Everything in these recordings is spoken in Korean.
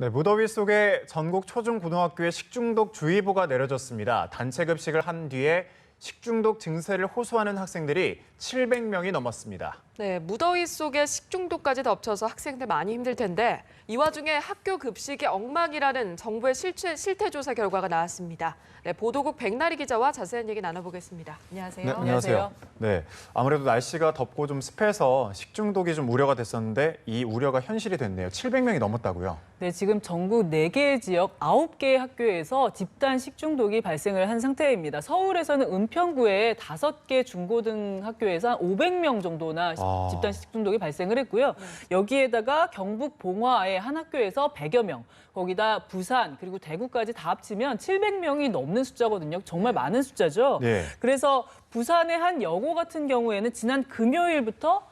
네, 무더위 속에 전국 초중고등학교에 식중독 주의보가 내려졌습니다. 단체 급식을 한 뒤에 식중독 증세를 호소하는 학생들이 700명이 넘었습니다. 네, 무더위 속에 식중독까지 덮쳐서 학생들 많이 힘들 텐데 이 와중에 학교 급식이 엉망이라는 정부의 실태 조사 결과가 나왔습니다. 네, 보도국 백나리 기자와 자세한 얘기 나눠보겠습니다. 안녕하세요. 네, 안녕하세요. 네, 아무래도 날씨가 덥고 좀 습해서 식중독이 좀 우려가 됐었는데 이 우려가 현실이 됐네요. 700명이 넘었다고요. 네, 지금 전국 4개 지역 9개의 학교에서 집단 식중독이 발생을 한 상태입니다. 서울에서는 은평구에 5개 중고등학교에서 한 500명 정도나 집단 식중독이 발생을 했고요. 여기에다가 경북 봉화의 한 학교에서 100여 명, 거기다 부산 그리고 대구까지 다 합치면 700명이 넘는 숫자거든요. 정말 많은 숫자죠. 네. 그래서 부산의 한 여고 같은 경우에는 지난 금요일부터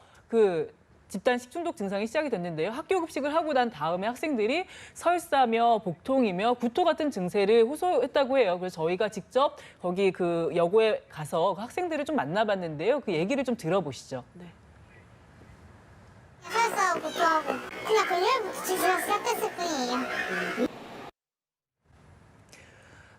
집단 식중독 증상이 시작이 됐는데요. 학교 급식을 하고 난 다음에 학생들이 설사며 복통이며 구토 같은 증세를 호소했다고 해요. 그래서 저희가 직접 거기 그 여고에 가서 학생들을 좀 만나봤는데요. 그 얘기를 좀 들어보시죠. 네. 설사 복통하고 그냥 금요일부터 증세가 시작됐을 뿐이에요.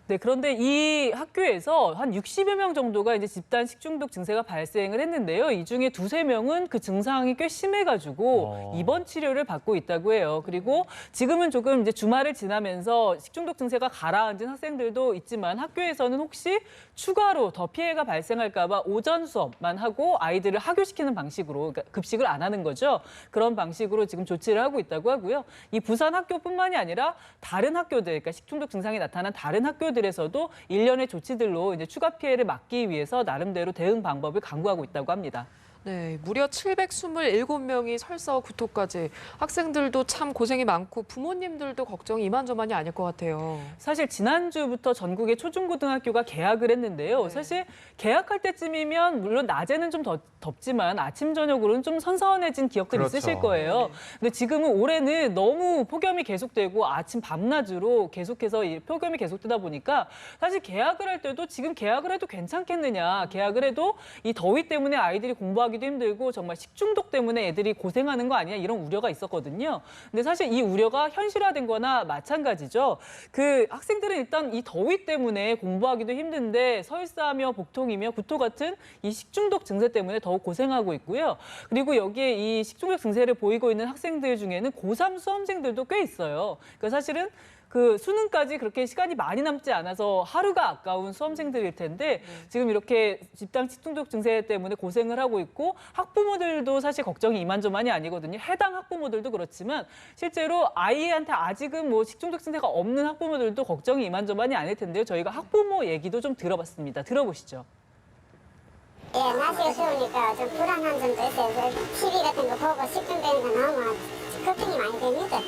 네, 그런데 이 학교에서 한 60여 명 정도가 이제 집단 식중독 증세가 발생을 했는데요. 이 중에 2~3명은 그 증상이 꽤 심해가지고 입원 치료를 받고 있다고 해요. 그리고 지금은 조금 이제 주말을 지나면서 식중독 증세가 가라앉은 학생들도 있지만 학교에서는 혹시 추가로 더 피해가 발생할까 봐 오전 수업만 하고 아이들을 하교시키는 방식으로, 그러니까 급식을 안 하는 거죠. 그런 방식으로 지금 조치를 하고 있다고 하고요. 이 부산 학교뿐만이 아니라 다른 학교들, 그러니까 식중독 증상이 나타난 다른 학교들에서도 일련의 조치들로 이제 추가 피해를 막기 위해서 나름대로 대응 방법을 강구하고 있다고 합니다. 네, 무려 727명이 설사와 구토까지. 학생들도 참 고생이 많고 부모님들도 걱정이 이만저만이 아닐 것 같아요. 사실 지난주부터 전국의 초중고등학교가 개학을 했는데요. 네. 사실 개학할 때쯤이면 물론 낮에는 좀 덥지만 아침 저녁으로는 좀 선선해진 기억들이 그렇죠. 있으실 거예요. 근데 지금은 올해는 너무 폭염이 계속되고 아침 밤낮으로 계속해서 이 폭염이 계속되다 보니까 사실 개학을 할 때도 지금 개학을 해도 괜찮겠느냐. 개학을 해도 이 더위 때문에 아이들이 공부하기도 힘들고 정말 식중독 때문에 애들이 고생하는 거 아니냐 이런 우려가 있었거든요. 근데 사실 이 우려가 현실화된 거나 마찬가지죠. 그 학생들은 일단 이 더위 때문에 공부하기도 힘든데 설사며 복통이며 구토 같은 이 식중독 증세 때문에 더욱 고생하고 있고요. 그리고 여기에 이 식중독 증세를 보이고 있는 학생들 중에는 고3 수험생들도 꽤 있어요. 그러니까 사실은 그 수능까지 그렇게 시간이 많이 남지 않아서 하루가 아까운 수험생들일 텐데 지금 이렇게 집단 식중독 증세 때문에 고생을 하고 있고 학부모들도 사실 걱정이 이만저만이 아니거든요. 해당 학부모들도 그렇지만 실제로 아이한테 아직은 뭐 식중독 증세가 없는 학부모들도 걱정이 이만저만이 아닐 텐데요. 저희가 학부모 얘기도 좀 들어봤습니다. 들어보시죠. 예, 날씨가 추우니까 좀 불안한 점도 있어요. TV 같은 거 보고 식중되는 거 나오면 걱정이 많이 됩니다.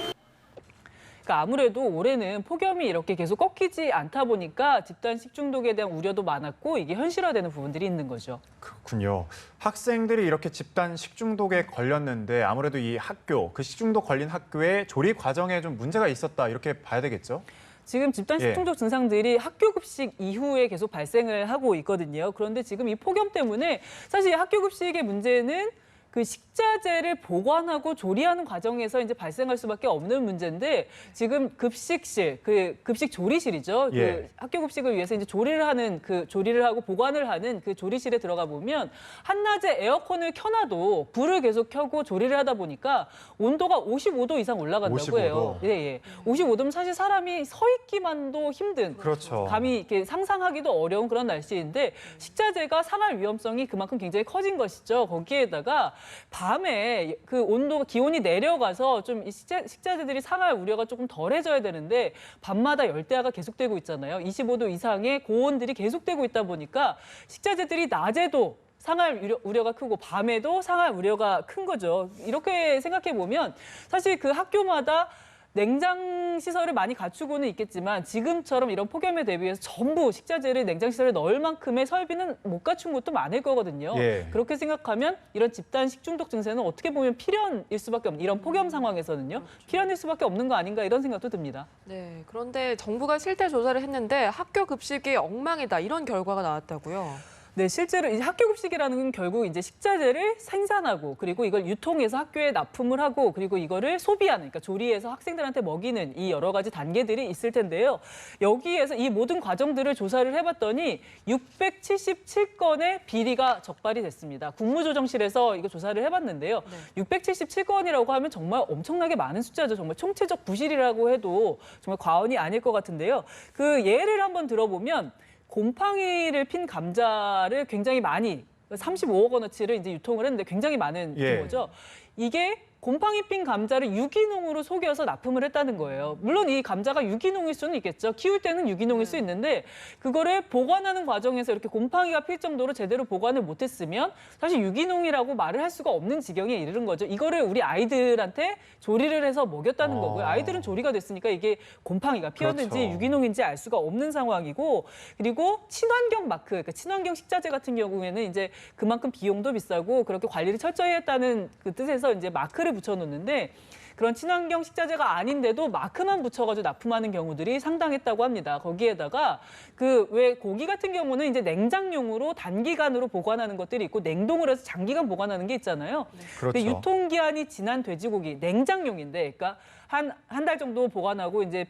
그러니까 아무래도 올해는 폭염이 이렇게 계속 꺾이지 않다 보니까 집단 식중독에 대한 우려도 많았고 이게 현실화되는 부분들이 있는 거죠. 그렇군요. 학생들이 이렇게 집단 식중독에 걸렸는데 아무래도 이 학교, 그 식중독 걸린 학교의 조리 과정에 좀 문제가 있었다 이렇게 봐야 되겠죠? 지금 집단 식중독 증상들이 학교 급식 이후에 계속 발생을 하고 있거든요. 그런데 지금 이 폭염 때문에 사실 학교 급식의 문제는 그 식자재를 보관하고 조리하는 과정에서 이제 발생할 수밖에 없는 문제인데 지금 급식실, 그 급식 조리실이죠. 예. 그 학교 급식을 위해서 이제 조리를 하고 보관을 하는 그 조리실에 들어가 보면 한낮에 에어컨을 켜놔도 불을 계속 켜고 조리를 하다 보니까 온도가 55도 이상 올라간다고 55도. 해요. 예, 예. 55도면 사실 사람이 서 있기만도 힘든 그렇죠. 감히 이렇게 상상하기도 어려운 그런 날씨인데 식자재가 상할 위험성이 그만큼 굉장히 커진 것이죠. 거기에다가 밤에 그 온도가 기온이 내려가서 좀 이 식자재들이 상할 우려가 조금 덜해져야 되는데 밤마다 열대야가 계속되고 있잖아요. 25도 이상의 고온들이 계속되고 있다 보니까 식자재들이 낮에도 상할 우려가 크고 밤에도 상할 우려가 큰 거죠. 이렇게 생각해 보면 사실 그 학교마다 냉장 시설을 많이 갖추고는 있겠지만 지금처럼 이런 폭염에 대비해서 전부 식자재를 냉장 시설에 넣을 만큼의 설비는 못 갖춘 곳도 많을 거거든요. 예. 그렇게 생각하면 이런 집단 식중독 증세는 어떻게 보면 필연일 수밖에 없는 이런 폭염 상황에서는요. 필연일 수밖에 없는 거 아닌가 이런 생각도 듭니다. 네, 그런데 정부가 실태 조사를 했는데 학교 급식이 엉망이다 이런 결과가 나왔다고요. 네, 실제로 이 학교급식이라는 건 결국 이제 식자재를 생산하고 그리고 이걸 유통해서 학교에 납품을 하고 그리고 이거를 소비하는, 그러니까 조리해서 학생들한테 먹이는 이 여러 가지 단계들이 있을 텐데요. 여기에서 이 모든 과정들을 조사를 해봤더니 677건의 비리가 적발이 됐습니다. 국무조정실에서 이거 조사를 해봤는데요. 677건이라고 하면 정말 엄청나게 많은 숫자죠. 정말 총체적 부실이라고 해도 정말 과언이 아닐 것 같은데요. 그 예를 한번 들어보면 곰팡이를 핀 감자를 굉장히 많이 35억 원어치를 이제 유통을 했는데 굉장히 많은 규모죠. 이게 곰팡이 핀 감자를 유기농으로 속여서 납품을 했다는 거예요. 물론 이 감자가 유기농일 수는 있겠죠. 키울 때는 유기농일 수 있는데 그거를 보관하는 과정에서 이렇게 곰팡이가 필 정도로 제대로 보관을 못했으면 사실 유기농이라고 말을 할 수가 없는 지경에 이르는 거죠. 이거를 우리 아이들한테 조리를 해서 먹였다는 거고요. 아이들은 조리가 됐으니까 이게 곰팡이가 피었는지 그렇죠. 유기농인지 알 수가 없는 상황이고, 그리고 친환경 마크, 그러니까 친환경 식자재 같은 경우에는 이제 그만큼 비용도 비싸고 그렇게 관리를 철저히 했다는 그 뜻에서 이제 마크를 붙여놓는데 그런 친환경 식자재가 아닌데도 마크만 붙여가지고 납품하는 경우들이 상당했다고 합니다. 거기에다가 그 왜 고기 같은 경우는 이제 냉장용으로 단기간으로 보관하는 것들이 있고 냉동을 해서 장기간 보관하는 게 있잖아요. 그렇죠. 근데 유통기한이 지난 돼지고기 냉장용인데, 그러니까 한 달 정도 보관하고 이제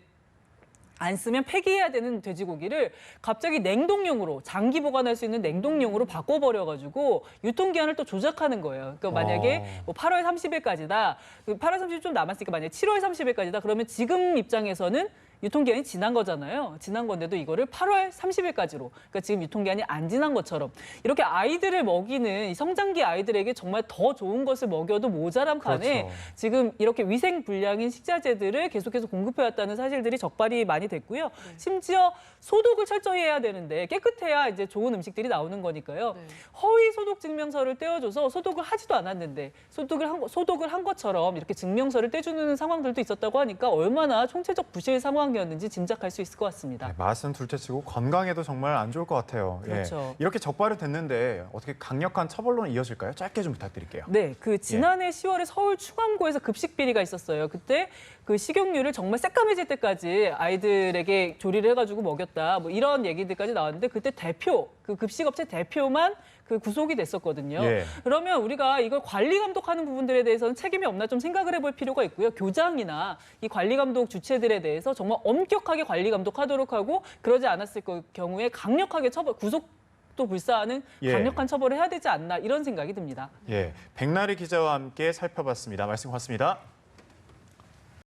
안 쓰면 폐기해야 되는 돼지고기를 갑자기 냉동용으로 장기 보관할 수 있는 냉동용으로 바꿔버려가지고 유통기한을 또 조작하는 거예요. 그러니까 만약에 뭐 8월 30일까지다. 8월 30일 좀 남았으니까 만약에 7월 30일까지다. 그러면 지금 입장에서는 유통기한이 지난 거잖아요. 지난 건데도 이거를 8월 30일까지로, 그러니까 지금 유통기한이 안 지난 것처럼 이렇게 아이들을 먹이는 이 성장기 아이들에게 정말 더 좋은 것을 먹여도 모자란 판에 그렇죠. 지금 이렇게 위생 불량인 식자재들을 계속해서 공급해왔다는 사실들이 적발이 많이 됐고요. 심지어 소독을 철저히 해야 되는데 깨끗해야 이제 좋은 음식들이 나오는 거니까요. 허위 소독 증명서를 떼어줘서 소독을 하지도 않았는데 소독을 한 것처럼 이렇게 증명서를 떼주는 상황들도 있었다고 하니까 얼마나 총체적 부실 상황이었는지 짐작할 수 있을 것 같습니다. 네, 맛은 둘째치고 건강에도 정말 안 좋을 것 같아요. 그렇죠. 이렇게 적발이 됐는데 어떻게 강력한 처벌로는 이어질까요? 짧게 좀 부탁드릴게요. 네, 그 지난해 10월에 서울 충암고에서 급식 비리가 있었어요. 그때 그 식용유를 정말 새까매질 때까지 아이들에게 조리를 해가지고 먹였다. 뭐 이런 얘기들까지 나왔는데 그때 그 급식업체 대표만 그 구속이 됐었거든요. 그러면 우리가 이걸 관리 감독하는 부분들에 대해서는 책임이 없나 좀 생각을 해볼 필요가 있고요. 교장이나 이 관리 감독 주체들에 대해서 정말 엄격하게 관리 감독하도록 하고 그러지 않았을 경우에 강력하게 구속도 불사하는 강력한 처벌을 해야 되지 않나 이런 생각이 듭니다. 백나리 기자와 함께 살펴봤습니다. 말씀 고맙습니다.